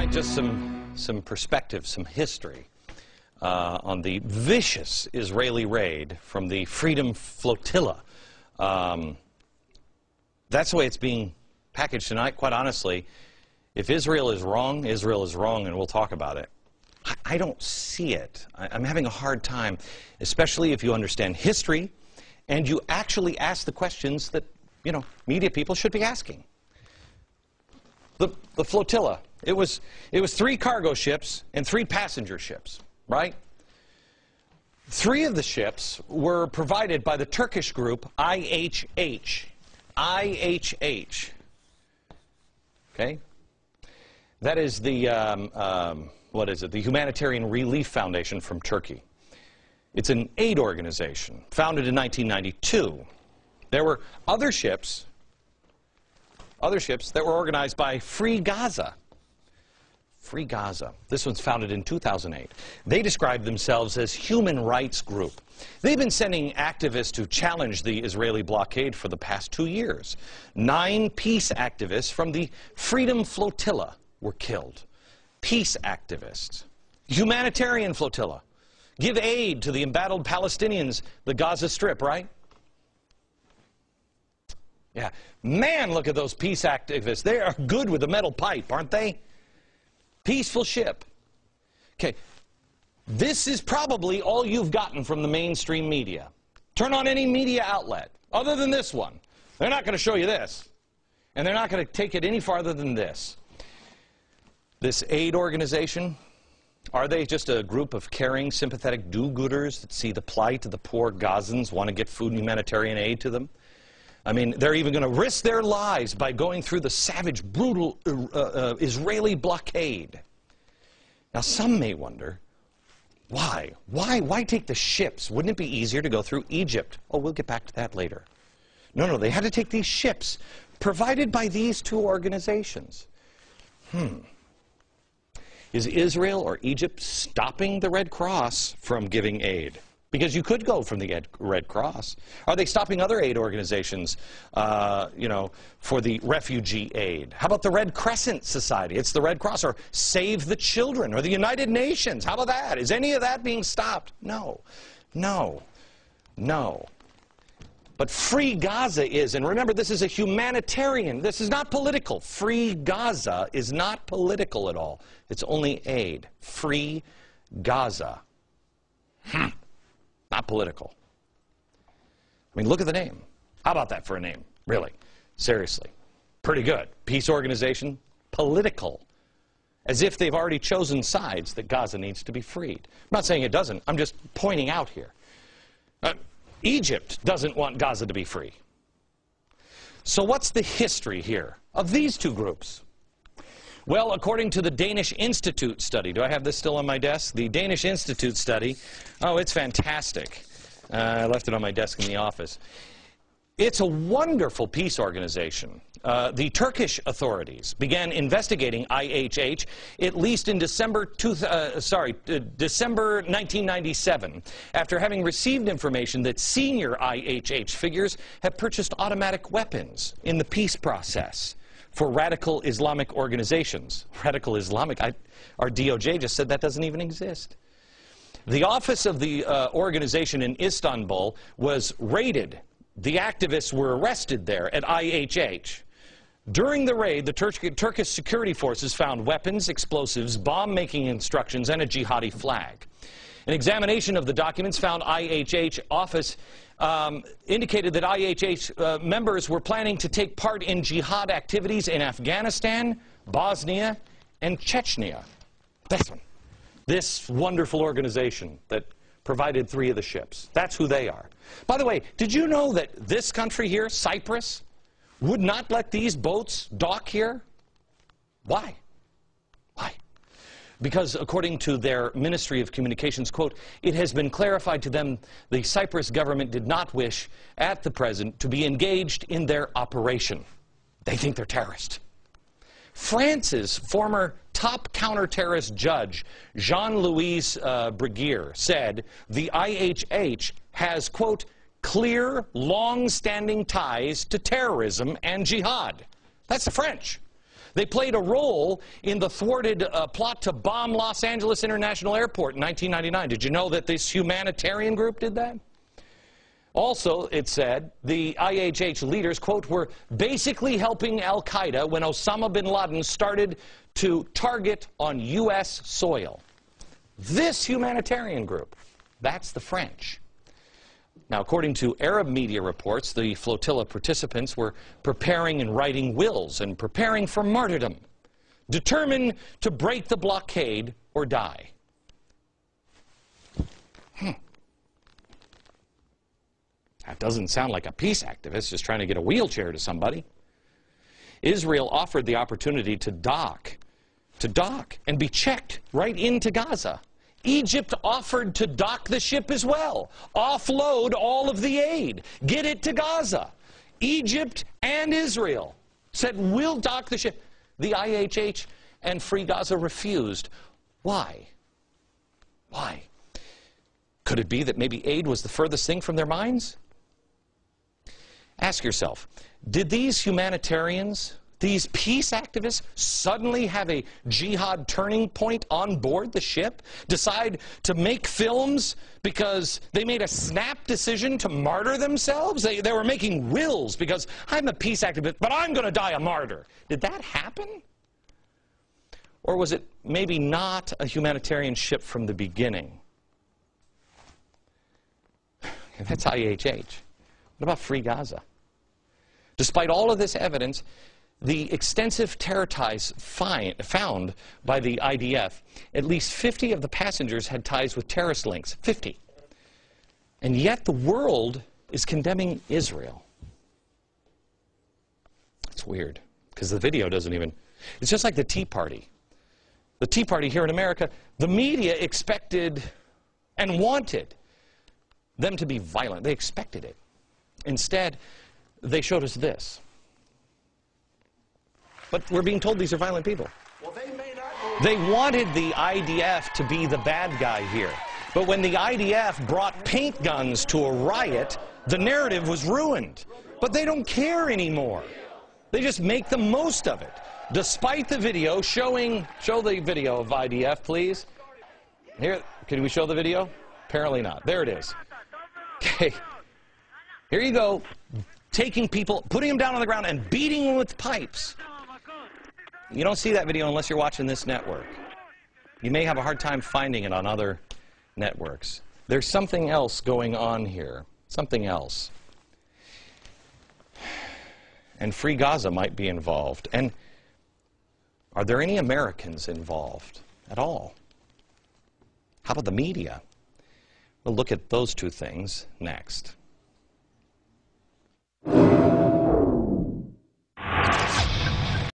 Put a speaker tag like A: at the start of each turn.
A: right, just some perspective, some history on the vicious Israeli raid from the Freedom Flotilla. That's the way it's being packaged tonight. Quite honestly, if Israel is wrong, and we'll talk about it. I don't see it. I'm having a hard time, especially if you understand history and you actually ask the questions that, you know, media people should be asking. The flotilla, it was 3 cargo ships and 3 passenger ships, right? 3 of the ships were provided by the Turkish group IHH. IHH. Okay? That is the, what is it? The Humanitarian Relief Foundation from Turkey. It's an aid organization founded in 1992. There were other ships that were organized by Free Gaza. Free Gaza. This one's founded in 2008. They describe themselves as human rights group. They've been sending activists to challenge the Israeli blockade for the past 2 years. 9 peace activists from the Freedom Flotilla were killed. Peace activists. Humanitarian flotilla. Give aid to the embattled Palestinians, the Gaza Strip, right? Yeah. Man, look at those peace activists. They are good with the metal pipe, aren't they? Peaceful ship. Okay. This is probably all you've gotten from the mainstream media. Turn on any media outlet, other than this one. They're not going to show you this. And they're not going to take it any farther than this. This aid organization, are they just a group of caring, sympathetic do-gooders that see the plight of the poor Gazans, want to get food and humanitarian aid to them? I mean, they're even going to risk their lives by going through the savage, brutal Israeli blockade. Now, some may wonder, why? Why take the ships? Wouldn't it be easier to go through Egypt? Oh, we'll get back to that later. No, they had to take these ships provided by these 2 organizations. Is Israel or Egypt stopping the Red Cross from giving aid? Because you could go from the Red Cross. Are they stopping other aid organizations, you know, for the refugee aid? How about the Red Crescent Society? It's the Red Cross. Or Save the Children, or the United Nations. How about that? Is any of that being stopped? No. But Free Gaza is, and remember, this is a humanitarian. This is not political. Free Gaza is not political at all. It's only aid. Free Gaza. Not political. I mean, look at the name. How about that for a name? Really? Seriously. Pretty good. Peace organization. Political. As if they've already chosen sides that Gaza needs to be freed. I'm not saying it doesn't. I'm just pointing out here. Egypt doesn't want Gaza to be free. So what's the history here of these 2 groups? Well, according to the Danish Institute study, do I have this still on my desk? The Danish Institute study, oh, it's fantastic. I left it on my desk in the office. It's a wonderful peace organization. The Turkish authorities began investigating IHH at least in December 1997, after having received information that senior IHH figures have purchased automatic weapons in the peace process for radical Islamic organizations. Radical Islamic? Our DOJ just said that doesn't even exist. The office of the organization in Istanbul was raided. The activists were arrested there at IHH. During the raid, the Turkish security forces found weapons, explosives, bomb-making instructions, and a jihadi flag. An examination of the documents found IHH office indicated that IHH members were planning to take part in jihad activities in Afghanistan, Bosnia, and Chechnya. This one. This wonderful organization that provided 3 of the ships. That's who they are. By the way, did you know that this country here, Cyprus, would not let these boats dock here? Why? Why? Because according to their Ministry of Communications, quote, it has been clarified to them the Cyprus government did not wish at the present to be engaged in their operation. They think they're terrorists. France's former top counter-terrorist judge, Jean-Louis Bruguière, said the IHH has, quote, clear, long-standing ties to terrorism and jihad. That's the French. They played a role in the thwarted plot to bomb Los Angeles International Airport in 1999. Did you know that this humanitarian group did that? Also, it said, the IHH leaders, quote, were basically helping al-Qaeda when Osama bin Laden started to target on U.S. soil. This humanitarian group, that's the French. Now, according to Arab media reports, the flotilla participants were preparing and writing wills and preparing for martyrdom, determined to break the blockade or die. That doesn't sound like a peace activist just trying to get a wheelchair to somebody. Israel offered the opportunity to dock and be checked right into Gaza. Egypt offered to dock the ship as well, offload all of the aid, get it to Gaza. Egypt and Israel said, we'll dock the ship. The IHH and Free Gaza refused. Why? Why? Could it be that maybe aid was the furthest thing from their minds? Ask yourself, did these humanitarians, these peace activists, suddenly have a jihad turning point on board the ship? Decide to make films because they made a snap decision to martyr themselves? They were making wills because I'm a peace activist, but I'm going to die a martyr. Did that happen? Or was it maybe not a humanitarian ship from the beginning? That's IHH. What about Free Gaza? Despite all of this evidence, the extensive terror ties found by the IDF, at least 50 of the passengers had ties with terrorist links. 50. And yet the world is condemning Israel. It's weird, because the video doesn't even... It's just like the Tea Party. The Tea Party here in America, the media expected and wanted them to be violent. They expected it. Instead, they showed us this. But we're being told these are violent people. Well, they wanted the IDF to be the bad guy here. But when the IDF brought paint guns to a riot, the narrative was ruined. But they don't care anymore. They just make the most of it. Despite the video showing... Show the video of IDF, please. Here, can we show the video? Apparently not. There it is. Okay. Here you go, taking people, putting them down on the ground and beating them with pipes. You don't see that video unless you're watching this network. You may have a hard time finding it on other networks. There's something else going on here. Something else. And Free Gaza might be involved. And are there any Americans involved at all? How about the media? We'll look at those two things next.